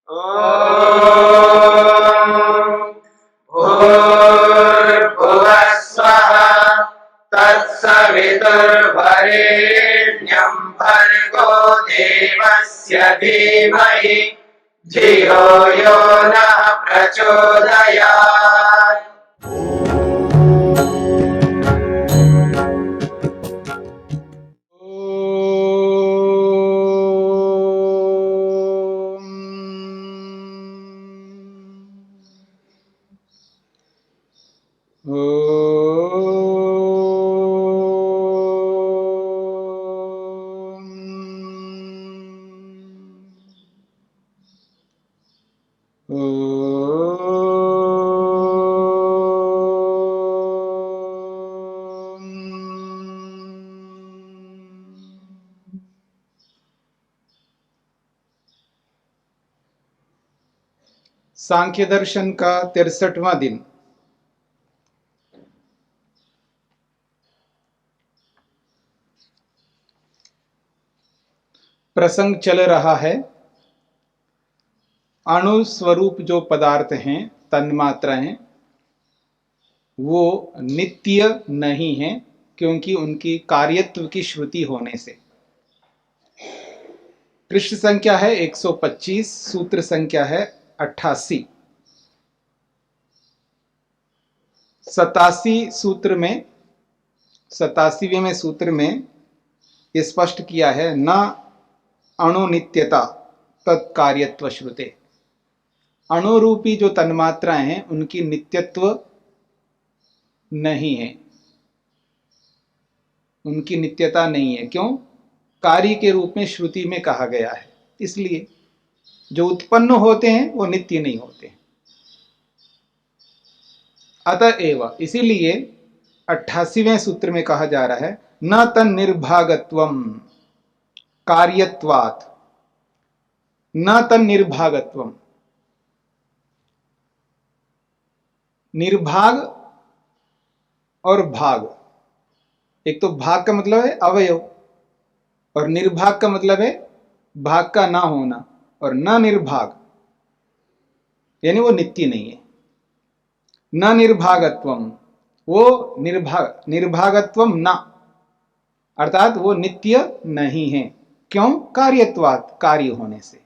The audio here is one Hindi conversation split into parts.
ॐ भूर्भुवः स्वः तत्सवितुर्वरेण्यं भर्गो देवस्य धीमहि धियो यो नः प्रचोदयात्। सांख्य दर्शन का 63वां दिन। प्रसंग चल रहा है अणु स्वरूप जो पदार्थ हैं, तन्मात्राएं, वो नित्य नहीं हैं क्योंकि उनकी कार्यत्व की श्रुति होने से। पृष्ठ संख्या है 125, सूत्र संख्या है 88। 87वें सूत्र में ये स्पष्ट किया है, न अणुनित्यता तत्कार्यत्व श्रुते। अणुरूपी जो तन्मात्राएं हैं उनकी नित्यत्व नहीं है, उनकी नित्यता नहीं है। क्यों? कार्य के रूप में श्रुति में कहा गया है, इसलिए जो उत्पन्न होते हैं वो नित्य नहीं होते। अतएव इसीलिए 88वें सूत्र में कहा जा रहा है, न तन्निर्भागत्वम कार्यत्वात्, न तन्निर्भागत्वम। निर्भाग और भाग, एक तो भाग का मतलब है अवयव और निर्भाग का मतलब है भाग का ना होना, और न निर्भाग यानी वो नित्य नहीं है। न निर्भागत्वम, वो निर्भागत्वम न, अर्थात वो नित्य नहीं है। क्यों? कार्यत्वात्, कार्य होने से।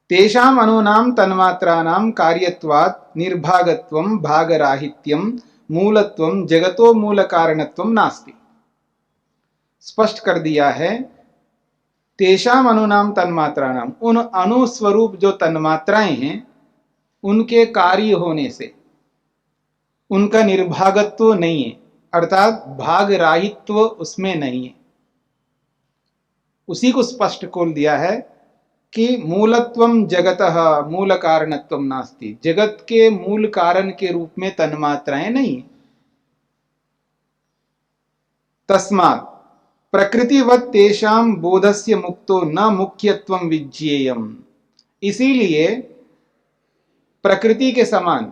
तेषाम अणूनां तन्मात्राणां कार्यत्वात् निर्भागत्वं भागराहित्यं मूलत्वं जगतो मूल कारणत्वं नास्ति। स्पष्ट कर दिया है, तेषाम अणूनां तन्मात्राणां, उन अणु स्वरूप जो तन्मात्राएं हैं उनके कार्य होने से उनका निर्भागत्व नहीं है, अर्थात भागराहित्व उसमें नहीं है। उसी को स्पष्ट खोल दिया है कि मूलत्वम जगतः मूल कारणत्वम नास्ति, जगत के मूल कारण के रूप में तन्मात्राएं नहीं। तस्मात् प्रकृतिवत् तेषां बोधस्य मुक्तो न मुख्यत्वं विज्ञेयम्, इसीलिए प्रकृति के समान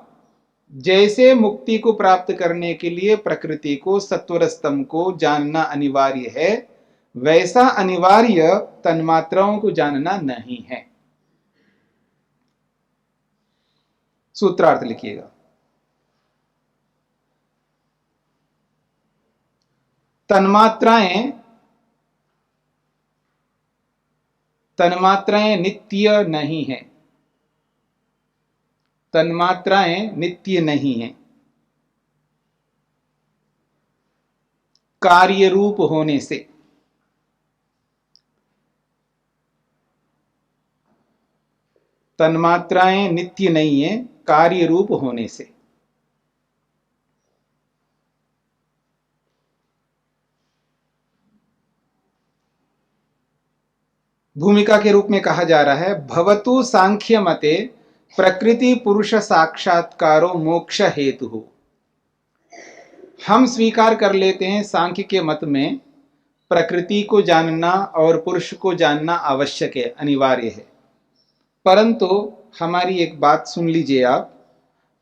जैसे मुक्ति को प्राप्त करने के लिए प्रकृति को, सत्वर स्तंभ को जानना अनिवार्य है, वैसा अनिवार्य तन्मात्राओं को जानना नहीं है। सूत्रार्थ लिखिएगा। तन्मात्राएं नित्य नहीं है, तन्मात्राएं नित्य नहीं है कार्य रूप होने से। तन्मात्राएं नित्य नहीं है कार्य रूप होने से। भूमिका के रूप में कहा जा रहा है, भवतु सांख्य मते प्रकृति पुरुष साक्षात्कारो मोक्ष हेतु। हम स्वीकार कर लेते हैं सांख्य के मत में प्रकृति को जानना और पुरुष को जानना आवश्यक है, अनिवार्य है। परंतु हमारी एक बात सुन लीजिए आप,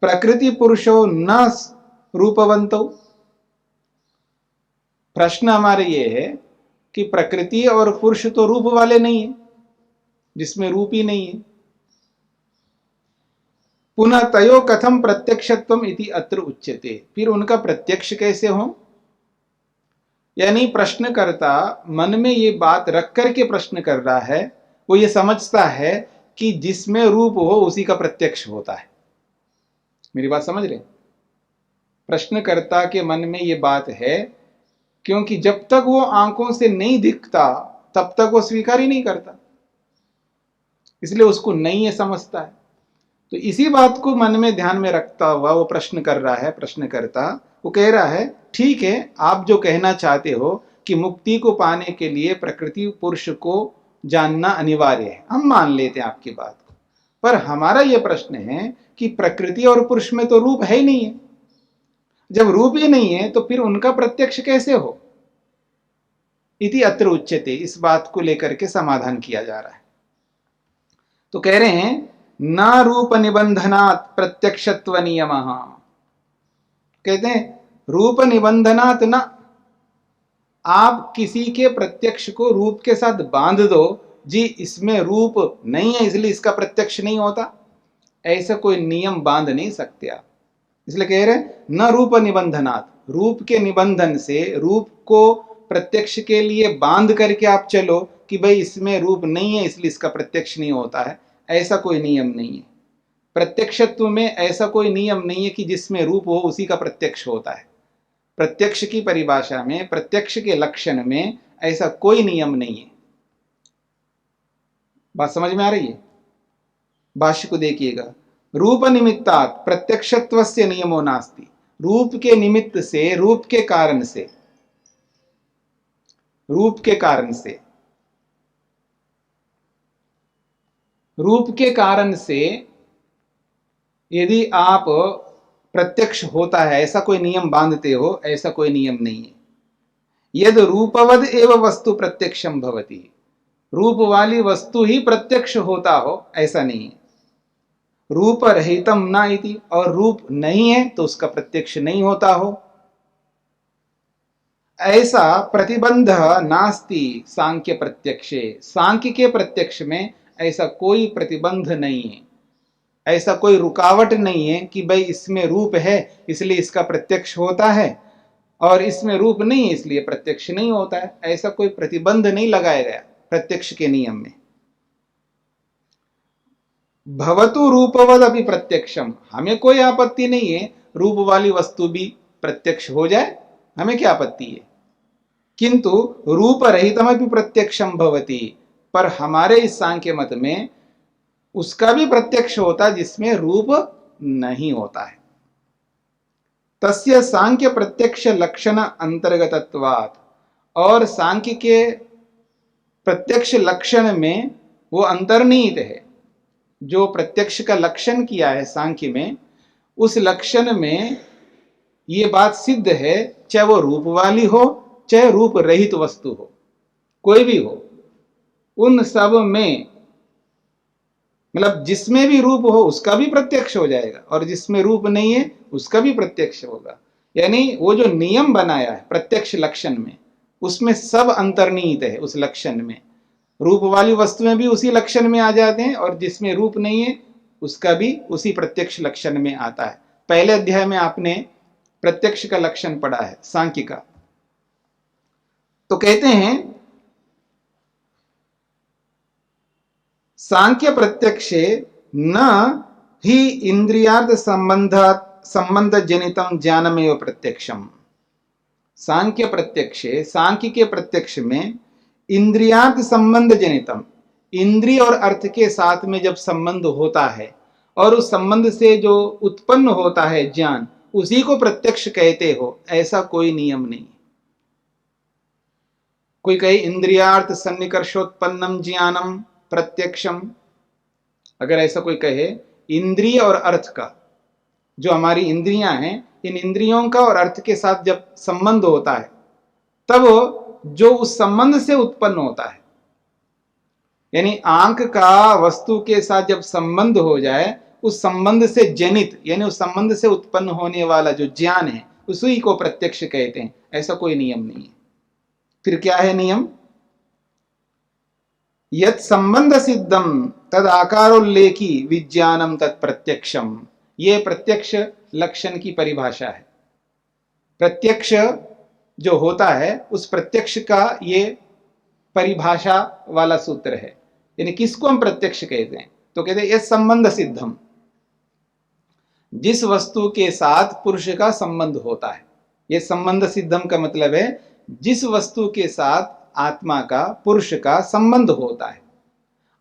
प्रकृति पुरुषो न रूपवंतो। प्रश्न हमारे ये है कि प्रकृति और पुरुष तो रूप वाले नहीं है, जिसमें रूप ही नहीं है, पुनः तयो कथम प्रत्यक्षत्वम इति अत्र उच्यते, फिर उनका प्रत्यक्ष कैसे हो। यानी प्रश्नकर्ता मन में ये बात रख करके प्रश्न कर रहा है, वो ये समझता है कि जिसमें रूप हो उसी का प्रत्यक्ष होता है। मेरी बात समझ रहे? प्रश्नकर्ता के मन में ये बात है, क्योंकि जब तक वो आंखों से नहीं दिखता तब तक वो स्वीकार ही नहीं करता, इसलिए उसको नहीं है समझता है। तो इसी बात को मन में ध्यान में रखता हुआ वो प्रश्न कर रहा है। प्रश्नकर्ता वो कह रहा है, ठीक है, आप जो कहना चाहते हो कि मुक्ति को पाने के लिए प्रकृति पुरुष को जानना अनिवार्य है, हम मान लेते हैं आपकी बात को, पर हमारा यह प्रश्न है कि प्रकृति और पुरुष में तो रूप है ही नहीं है। जब रूप ही नहीं है तो फिर उनका प्रत्यक्ष कैसे हो। इति अत्र उच्यते, इस बात को लेकर के समाधान किया जा रहा है। तो कह रहे हैं न रूप निबंधनात् प्रत्यक्षत्व नियमः, कहते हैं रूप निबंधनात् न, आप किसी के प्रत्यक्ष को रूप के साथ बांध दो, जी इसमें रूप नहीं है इसलिए इसका प्रत्यक्ष नहीं होता, ऐसा कोई नियम बांध नहीं सकते आप। इसलिए कह रहे हैं न रूप निबंधनात्, रूप के निबंधन से, रूप को प्रत्यक्ष के लिए बांध करके आप चलो कि भाई इसमें रूप नहीं है इसलिए इसका प्रत्यक्ष नहीं होता है, ऐसा कोई नियम नहीं है। प्रत्यक्षत्व में ऐसा कोई नियम नहीं है कि जिसमें रूप हो उसी का प्रत्यक्ष होता है। प्रत्यक्ष की परिभाषा में, प्रत्यक्ष के लक्षण में ऐसा कोई नियम नहीं है। बात समझ में आ रही है? भाष्य को देखिएगा, रूप निमित्तात् प्रत्यक्षत्वस्य नियमो नास्ति, रूप के निमित्त से, रूप के कारण से, रूप के कारण से, रूप के कारण से यदि आप प्रत्यक्ष होता है ऐसा कोई नियम बांधते हो, ऐसा कोई नियम नहीं है। यद रूपवद एव वस्तु प्रत्यक्षम भवति, रूप वाली वस्तु ही प्रत्यक्ष होता हो ऐसा नहीं है। रूप रहितम न इति, और रूप नहीं है तो उसका प्रत्यक्ष नहीं होता हो, ऐसा प्रतिबंध नास्ति सांख्य प्रत्यक्षे, सांख्य के प्रत्यक्ष में ऐसा कोई प्रतिबंध नहीं है, ऐसा कोई रुकावट नहीं है कि भाई इसमें रूप है इसलिए इसका प्रत्यक्ष होता है और इसमें रूप नहीं है इसलिए प्रत्यक्ष नहीं होता है, ऐसा कोई प्रतिबंध नहीं लगाया गया प्रत्यक्ष के नियम में। भवतु रूपवद अभी प्रत्यक्षम, हमें कोई आपत्ति नहीं है रूप वाली वस्तु भी प्रत्यक्ष हो जाए, हमें क्या आपत्ति है, किंतु रूप रहितमपि प्रत्यक्षम भवति, पर हमारे इस सांख्य मत में उसका भी प्रत्यक्ष होता जिसमें रूप नहीं होता है। तस्य सांख्य प्रत्यक्ष लक्षण अंतर्गतत्वात्, और सांख्य के प्रत्यक्ष लक्षण में वो अंतर्निहित है। जो प्रत्यक्ष का लक्षण किया है सांख्य में, उस लक्षण में ये बात सिद्ध है, चाहे वो रूप वाली हो चाहे रूप रहित वस्तु हो, कोई भी हो, उन सब में मतलब जिसमें भी रूप हो उसका भी प्रत्यक्ष हो जाएगा और जिसमें रूप नहीं है उसका भी प्रत्यक्ष होगा। यानी वो जो नियम बनाया है प्रत्यक्ष लक्षण में, उसमें सब अंतर्निहित है। उस लक्षण में रूप वाली वस्तुएं भी उसी लक्षण में आ जाते हैं और जिसमें रूप नहीं है उसका भी उसी प्रत्यक्ष लक्षण में आता है। पहले अध्याय में आपने प्रत्यक्ष का लक्षण पढ़ा है सांख्य का। तो कहते हैं सांख्य प्रत्यक्षे न ही इंद्रियार्थ संबंध जनितम ज्ञानमेव प्रत्यक्षम। सांख्य प्रत्यक्षे, सांख्य के प्रत्यक्ष में इंद्रियार्थ संबंध जनितम, इंद्रिय और अर्थ के साथ में जब संबंध होता है और उस संबंध से जो उत्पन्न होता है ज्ञान, उसी को प्रत्यक्ष कहते हो, ऐसा कोई नियम नहीं। कोई कहे इंद्रियार्थ सन्निकर्षोत्पन्नम ज्ञानम प्रत्यक्षम, अगर ऐसा कोई कहे, इंद्रिय और अर्थ का, जो हमारी इंद्रियां हैं, इन इंद्रियों का और अर्थ के साथ जब संबंध होता है तब जो उस संबंध से उत्पन्न होता है, यानी आंख का वस्तु के साथ जब संबंध हो जाए, उस संबंध से जनित यानी उस संबंध से उत्पन्न होने वाला जो ज्ञान है उसी को प्रत्यक्ष कहते हैं। ऐसा कोई नियम नहीं है। फिर क्या है नियम? यत् संबंध सिद्धम तद आकारोल्लेखी विज्ञानम तत् प्रत्यक्षम। ये प्रत्यक्ष लक्षण की परिभाषा है। प्रत्यक्ष जो होता है उस प्रत्यक्ष का ये परिभाषा वाला सूत्र है। यानी किसको हम प्रत्यक्ष कहते हैं? तो कहते हैं ये संबंध सिद्धम, जिस वस्तु के साथ पुरुष का संबंध होता है। ये संबंध सिद्धम का मतलब है जिस वस्तु के साथ आत्मा का, पुरुष का संबंध होता है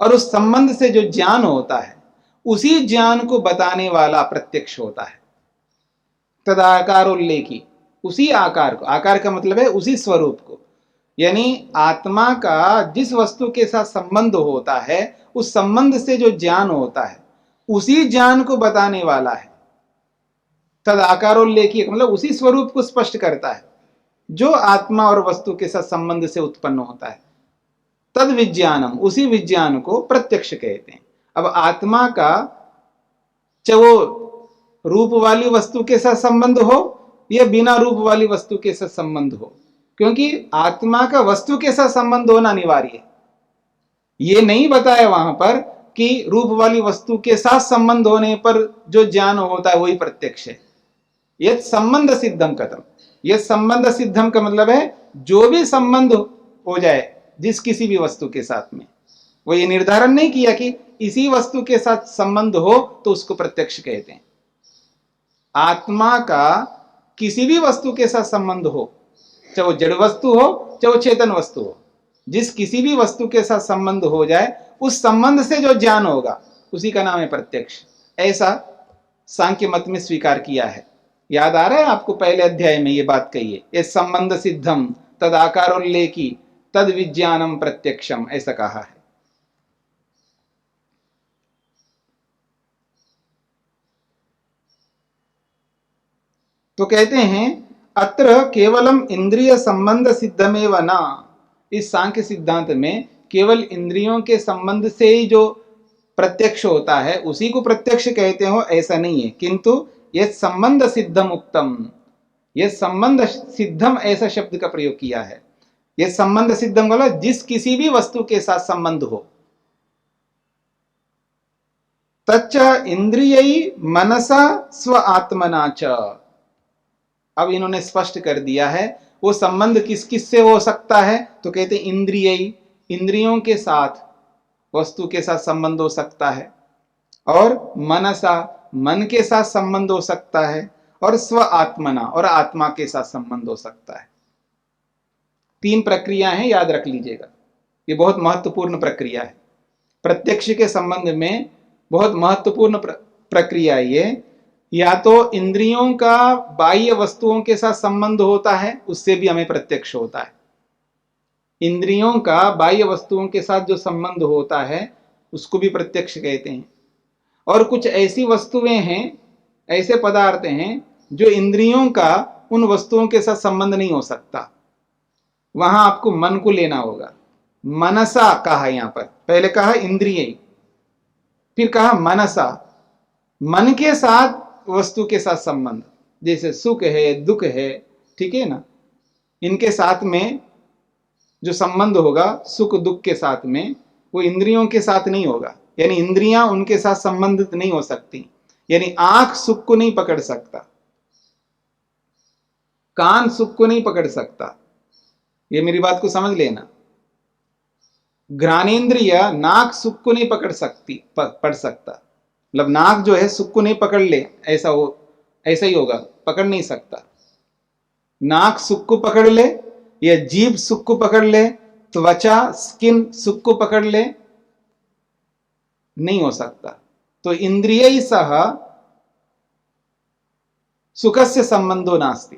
और उस संबंध से जो ज्ञान होता है उसी ज्ञान को बताने वाला प्रत्यक्ष होता है। तदाकारोल्लेखी, उसी आकार को, आकार का मतलब है उसी स्वरूप को, यानी आत्मा का जिस वस्तु के साथ संबंध होता है उस संबंध से जो ज्ञान होता है उसी ज्ञान को बताने वाला है। तद आकारोल्लेखी मतलब उसी स्वरूप को स्पष्ट करता है जो आत्मा और वस्तु के साथ संबंध से उत्पन्न होता है। तद विज्ञानम, उसी विज्ञान को प्रत्यक्ष कहते हैं। अब आत्मा का चाहे वो रूप वाली वस्तु के साथ संबंध हो या बिना रूप वाली वस्तु के साथ संबंध हो, क्योंकि आत्मा का वस्तु के साथ संबंध होना अनिवार्य है। ये नहीं बताया वहां पर कि रूप वाली वस्तु के साथ संबंध होने पर जो ज्ञान होता है वही प्रत्यक्ष है। यह संबंध सिद्धम कथम, यह संबंध सिद्धम का मतलब है जो भी संबंध हो जाए जिस किसी भी वस्तु के साथ में, वो ये निर्धारण नहीं किया कि इसी वस्तु के साथ संबंध हो तो उसको प्रत्यक्ष कहते हैं। आत्मा का किसी भी वस्तु के साथ संबंध हो, चाहे वो जड़ वस्तु हो चाहे वो चेतन वस्तु हो, जिस किसी भी वस्तु के साथ संबंध हो जाए उस संबंध से जो ज्ञान होगा उसी का नाम है प्रत्यक्ष। ऐसा सांख्य मत में स्वीकार किया है। याद आ रहा है आपको? पहले अध्याय में ये बात कही है, ये संबंध सिद्धम तद आकारोल्लेखी तद विज्ञानम प्रत्यक्षम, ऐसा कहा है। तो कहते हैं अत्र केवलम इंद्रिय संबंध सिद्धमेव न, इस सांख्य सिद्धांत में केवल इंद्रियों के संबंध से ही जो प्रत्यक्ष होता है उसी को प्रत्यक्ष कहते हो, ऐसा नहीं है। किंतु यह संबंध सिद्धम उक्तम, यह संबंध सिद्धम ऐसा शब्द का प्रयोग किया है। यह संबंध सिद्धम वाला जिस किसी भी वस्तु के साथ संबंध हो, तच्च इंद्रिय मनसा स्व आत्मना च। अब इन्होंने स्पष्ट कर दिया है वो संबंध किस किस से हो सकता है। तो कहते इंद्रिय, इंद्रियों के साथ, वस्तु के साथ संबंध हो सकता है, और मनसा, मन के साथ संबंध हो सकता है, और स्व आत्मना, और आत्मा के साथ संबंध हो सकता है। 3 प्रक्रिया हैं, याद रख लीजिएगा। ये बहुत महत्वपूर्ण प्रक्रिया है। प्रत्यक्ष के संबंध में बहुत महत्वपूर्ण प्रक्रिया ये, या तो इंद्रियों का बाह्य वस्तुओं के साथ संबंध होता है, उससे भी हमें प्रत्यक्ष होता है। इंद्रियों का बाह्य वस्तुओं के साथ जो संबंध होता है उसको भी प्रत्यक्ष कहते हैं। और कुछ ऐसी वस्तुएं हैं, ऐसे पदार्थ हैं जो इंद्रियों का उन वस्तुओं के साथ संबंध नहीं हो सकता, वहां आपको मन को लेना होगा। मनसा कहा, यहां पर पहले कहा इंद्रिय, फिर कहा मनसा, मन के साथ वस्तु के साथ संबंध, जैसे सुख है, दुख है, ठीक है ना, इनके साथ में जो संबंध होगा सुख दुख के साथ में, वो इंद्रियों के साथ नहीं होगा। यानी इंद्रियां उनके साथ संबंधित नहीं हो सकती। यानी आंख सुख को नहीं पकड़ सकता, कान सुख को नहीं पकड़ सकता, ये मेरी बात को समझ लेना। घ्राणेन्द्रिय नाक सुख को नहीं पकड़ सकता, मतलब नाक जो है सुख को नहीं पकड़ ले, ऐसा ही होगा, पकड़ नहीं सकता। नाक सुख को पकड़ ले या जीभ सुख को पकड़ ले, त्वचा स्किन सुख को पकड़ ले, नहीं हो सकता। तो इंद्रिय सह सुखस्य संबंधो नास्ति,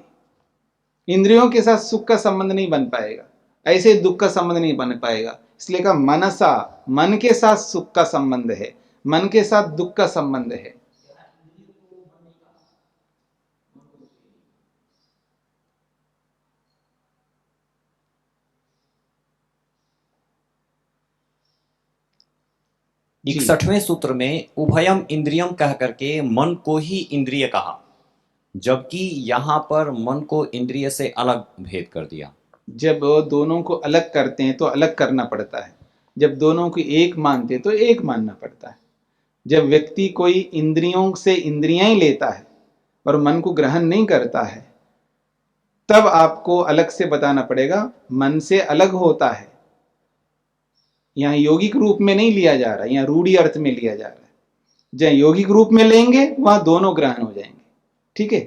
इंद्रियों के साथ सुख का संबंध नहीं बन पाएगा, ऐसे दुख का संबंध नहीं बन पाएगा। इसलिए कहा मनसा, मन के साथ सुख का संबंध है, मन के साथ दुख का संबंध है। जी। 61वें सूत्र में उभयम इंद्रियम कह करके मन को ही इंद्रिय कहा, जबकि यहां पर मन को इंद्रिय से अलग भेद कर दिया। जब दोनों को अलग करते हैं तो अलग करना पड़ता है, जब दोनों को एक मानते हैं तो एक मानना पड़ता है। जब व्यक्ति कोई इंद्रियों से इंद्रियां ही लेता है और मन को ग्रहण नहीं करता है, तब आपको अलग से बताना पड़ेगा मन से अलग होता है। यहां यौगिक रूप में नहीं लिया जा रहा, यहां रूढ़ी अर्थ में लिया जा रहा है। जहां यौगिक रूप में लेंगे वहां दोनों ग्रहण हो जाएंगे। ठीक है?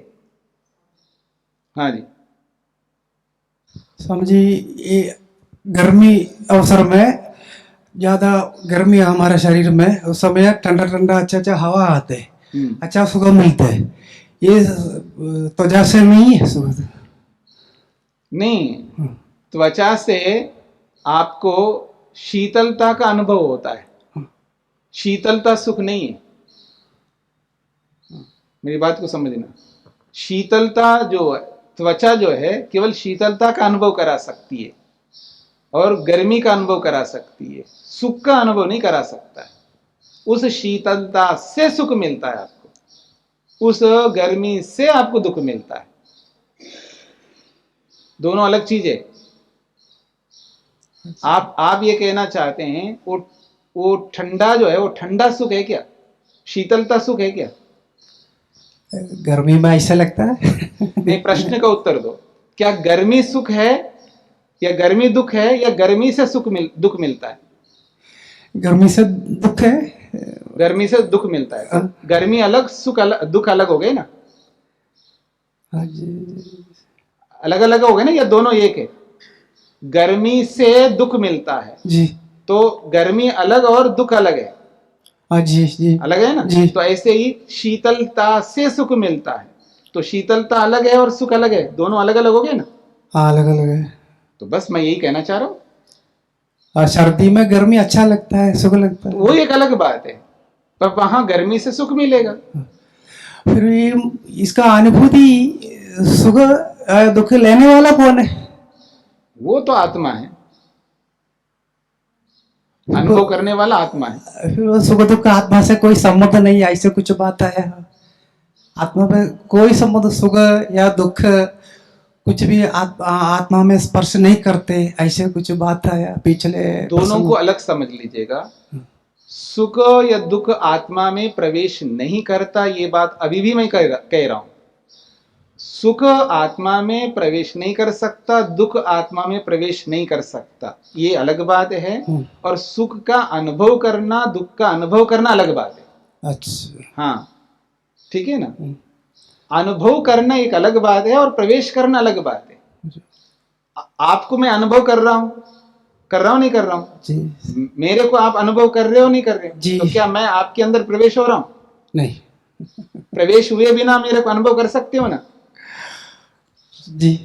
हाँ जी। स्वामी जी, ये गर्मी अवसर में ज्यादा गर्मी है हमारे शरीर में, उस समय ठंडा ठंडा अच्छा अच्छा हवा आते है, अच्छा सुगंध मिलता है। ये त्वचा से नहीं है सुगंध? नहीं, त्वचा से आपको शीतलता का अनुभव होता है, शीतलता सुख नहीं है। मेरी बात को समझना, शीतलता जो त्वचा जो है केवल शीतलता का अनुभव करा सकती है और गर्मी का अनुभव करा सकती है, सुख का अनुभव नहीं करा सकता है। उस शीतलता से सुख मिलता है आपको, उस गर्मी से आपको दुख मिलता है। दोनों अलग चीज है। आप ये कहना चाहते हैं वो ठंडा जो है वो ठंडा सुख है क्या? शीतलता सुख है क्या? गर्मी में ऐसा लगता है। नहीं, प्रश्न का उत्तर दो। क्या गर्मी सुख है या गर्मी दुख है या गर्मी से दुख मिलता है? गर्मी से दुख है, गर्मी से दुख मिलता है। गर्मी अलग, सुख अलग, दुख अलग हो गए ना? हाँ जी। अलग अलग हो गए ना या दोनों एक है? गर्मी से दुख मिलता है जी, तो गर्मी अलग और दुख अलग है। हाँ जी जी, अलग है ना जी। तो ऐसे ही शीतलता से सुख मिलता है, तो शीतलता अलग है और सुख अलग है, दोनों अलग अलग हो गए ना? हाँ, अलग अलग है। तो बस मैं यही कहना चाह रहा हूं। और सर्दी में गर्मी अच्छा लगता है, सुख लगता है, वो एक अलग बात है, पर वहां गर्मी से सुख मिलेगा। फिर ये इसका अनुभूति सुख दुख लेने वाला कौन है? वो तो आत्मा है, अनुभव करने वाला आत्मा है। फिर वो सुख दुख आत्मा से कोई संबंध नहीं, ऐसे कुछ बात है आत्मा में कोई संबंध, सुख या दुख कुछ भी आत्मा में स्पर्श नहीं करते, ऐसे कुछ बात है पिछले। दोनों को अलग समझ लीजिएगा। सुख या दुख आत्मा में प्रवेश नहीं करता, ये बात अभी भी मैं कह रहा हूं। सुख आत्मा में प्रवेश नहीं कर सकता, दुख आत्मा में प्रवेश नहीं कर सकता, ये अलग बात है। और सुख का अनुभव करना, दुख का अनुभव करना अलग बात है। अच्छा, हाँ, ठीक है ना? अनुभव करना एक अलग बात है और प्रवेश करना अलग बात है। आपको मैं अनुभव कर रहा हूं नहीं कर रहा हूं जी। मेरे को आप अनुभव कर रहे हो नहीं कर रहे हो जी। तो क्या मैं आपके अंदर प्रवेश हो रहा हूं? नहीं। प्रवेश हुए बिना मेरे को अनुभव कर सकते हो ना? जी,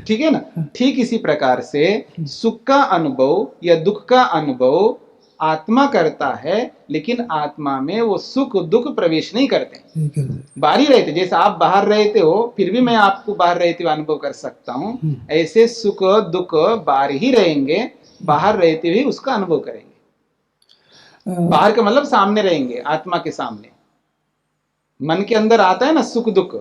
ठीक है ना? ठीक इसी प्रकार से सुख का अनुभव या दुख का अनुभव आत्मा करता है, लेकिन आत्मा में वो सुख दुख प्रवेश नहीं करते, बाहर ही रहते। जैसे आप बाहर रहते हो फिर भी मैं आपको बाहर रहते हुए अनुभव कर सकता हूं, ऐसे सुख दुख बाहर ही रहेंगे, बाहर रहते हुए उसका अनुभव करेंगे। बाहर का मतलब सामने रहेंगे, आत्मा के सामने। मन के अंदर आता है ना सुख दुख,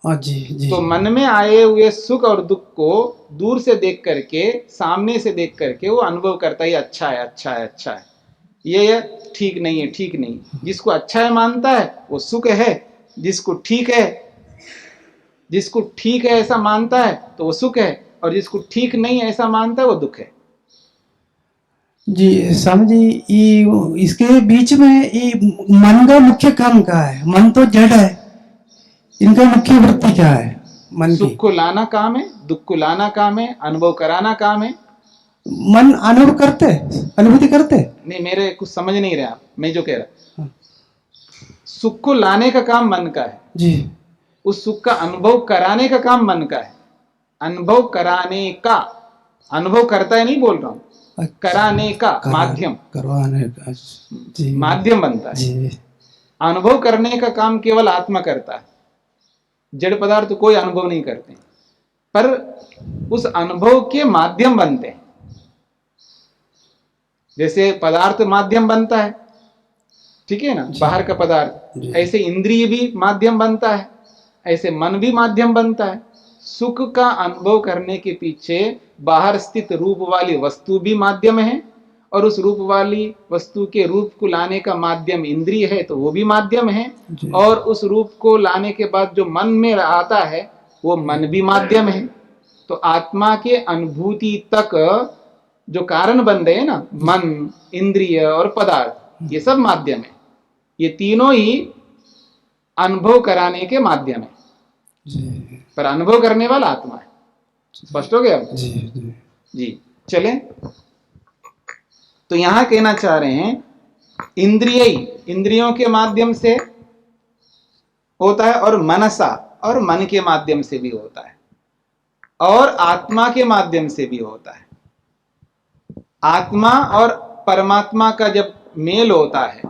जी जी। तो मन में आए हुए सुख और दुख को दूर से देख करके, सामने से देख करके वो अनुभव करता है, अच्छा है अच्छा है अच्छा है, ये ठीक नहीं है ठीक नहीं। जिसको अच्छा है मानता है वो सुख है, जिसको ठीक है ऐसा मानता है तो वो सुख है, और जिसको ठीक नहीं है ऐसा मानता है वो दुख है। जी समझी। इसके बीच में ये मन का मुख्य काम क्या है? मन तो जड़ है, इनका मुख्य वृत्ति क्या है? मन की सुख को लाना काम है, दुख को लाना काम है, अनुभव कराना काम है। मन अनुभव करते, अनुभूति करते नहीं, मेरे कुछ समझ नहीं रहे आप, मैं जो कह रहा, सुख को लाने का काम मन का है जी, उस सुख का अनुभव कराने का काम मन का है। अनुभव कराने का, अनुभव करता है नहीं बोल रहा हूं, कराने का माध्यम, करवाने का जी, माध्यम बनता है जी। अनुभव करने का काम केवल आत्मा करता है, जड़ पदार्थ तो कोई अनुभव नहीं करते, पर उस अनुभव के माध्यम बनते हैं। जैसे पदार्थ माध्यम बनता है, ठीक है ना, बाहर का पदार्थ, ऐसे इंद्रिय भी माध्यम बनता है, ऐसे मन भी माध्यम बनता है। सुख का अनुभव करने के पीछे बाहर स्थित रूप वाली वस्तु भी माध्यम है, और उस रूप वाली वस्तु के रूप को लाने का माध्यम इंद्रिय है तो वो भी माध्यम है, जी। और उस रूप को लाने के बाद जो मन में आता है वो मन भी माध्यम है। तो आत्मा के अनुभूति तक जो कारण बन रहे हैं ना, मन, इंद्रिय और पदार्थ, ये सब माध्यम है। ये तीनों ही अनुभव कराने के माध्यम है, जी पर अनुभव करने वाला आत्मा है। स्पष्ट हो गया? जी जी जी चलें। तो यहां कहना चाह रहे हैं इंद्रियों के माध्यम से होता है, और मनसा और मन के माध्यम से भी होता है, और आत्मा के माध्यम से भी होता है। आत्मा और परमात्मा का जब मेल होता है,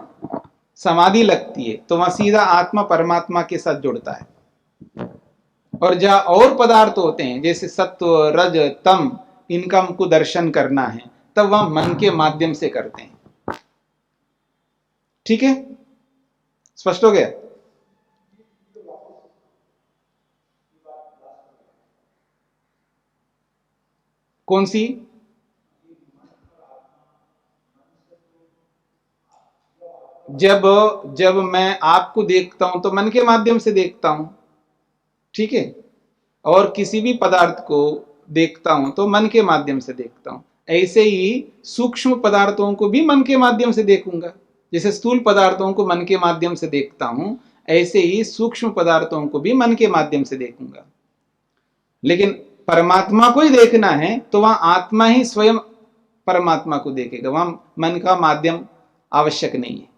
समाधि लगती है, तो वहां सीधा आत्मा परमात्मा के साथ जुड़ता है। और जहां और पदार्थ होते हैं जैसे सत्व, रज, तम, इनका हमको दर्शन करना है, तब वह मन के माध्यम से करते हैं। ठीक है, स्पष्ट हो गया? कौन सी? जब मैं आपको देखता हूं तो मन के माध्यम से देखता हूं, ठीक है, और किसी भी पदार्थ को देखता हूं तो मन के माध्यम से देखता हूं। ऐसे ही सूक्ष्म पदार्थों को भी मन के माध्यम से देखूंगा। जैसे स्थूल पदार्थों को मन के माध्यम से देखता हूं, ऐसे ही सूक्ष्म पदार्थों को भी मन के माध्यम से देखूंगा। लेकिन परमात्मा को ही देखना है तो वहां आत्मा ही स्वयं परमात्मा को देखेगा, वहां मन का माध्यम आवश्यक नहीं है।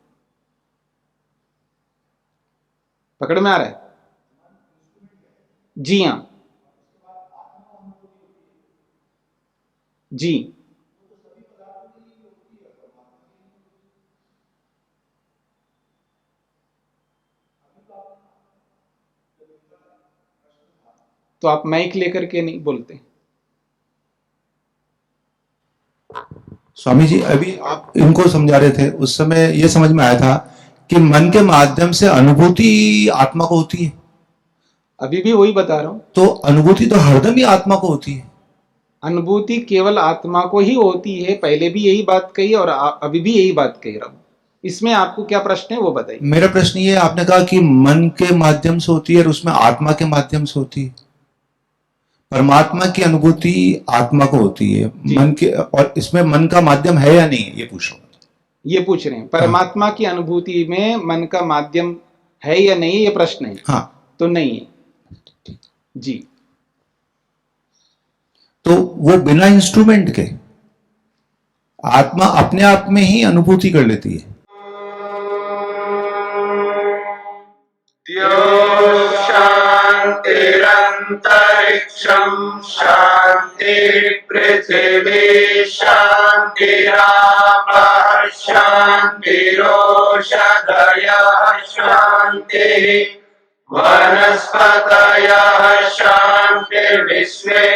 पकड़ में आ रहा है? जी हां, जी। तो आप माइक लेकर के नहीं बोलते? स्वामी जी, अभी आप इनको समझा रहे थे, उस समय ये समझ में आया था कि मन के माध्यम से अनुभूति आत्मा को होती है। अभी भी वही बता रहा हूं। तो अनुभूति तो हरदम ही आत्मा को होती है। अनुभूति केवल आत्मा को ही होती है। पहले भी यही बात कही और अभी भी यही बात कह रहा हूं। इसमें आपको क्या प्रश्न है वो बताइए। मेरा प्रश्न ये, आपने कहा कि मन के माध्यम से होती है और उसमें आत्मा के माध्यम से होती है। परमात्मा की अनुभूति आत्मा को होती है, मन के, और इसमें मन का माध्यम है या नहीं, ये पूछ रहा हूं। ये पूछ रहे हैं परमात्मा की अनुभूति में मन का माध्यम है या नहीं, ये प्रश्न है। हाँ, तो नहीं है जी। तो वो बिना इंस्ट्रूमेंट के आत्मा अपने आप में ही अनुभूति कर लेती है। शांतिरंतरिक्षम शांति पृथ्वी शांतिरापः शांतिरोषधयः शांति वनस्पतयः शांतिर्विश्वे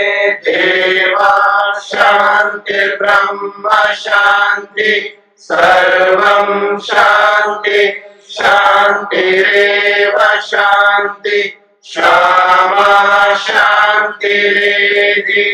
देवाः शांतिर्ब्रह्म शांति सर्वं शांति शांतिरेव शांति क्षमा शांतिरेधि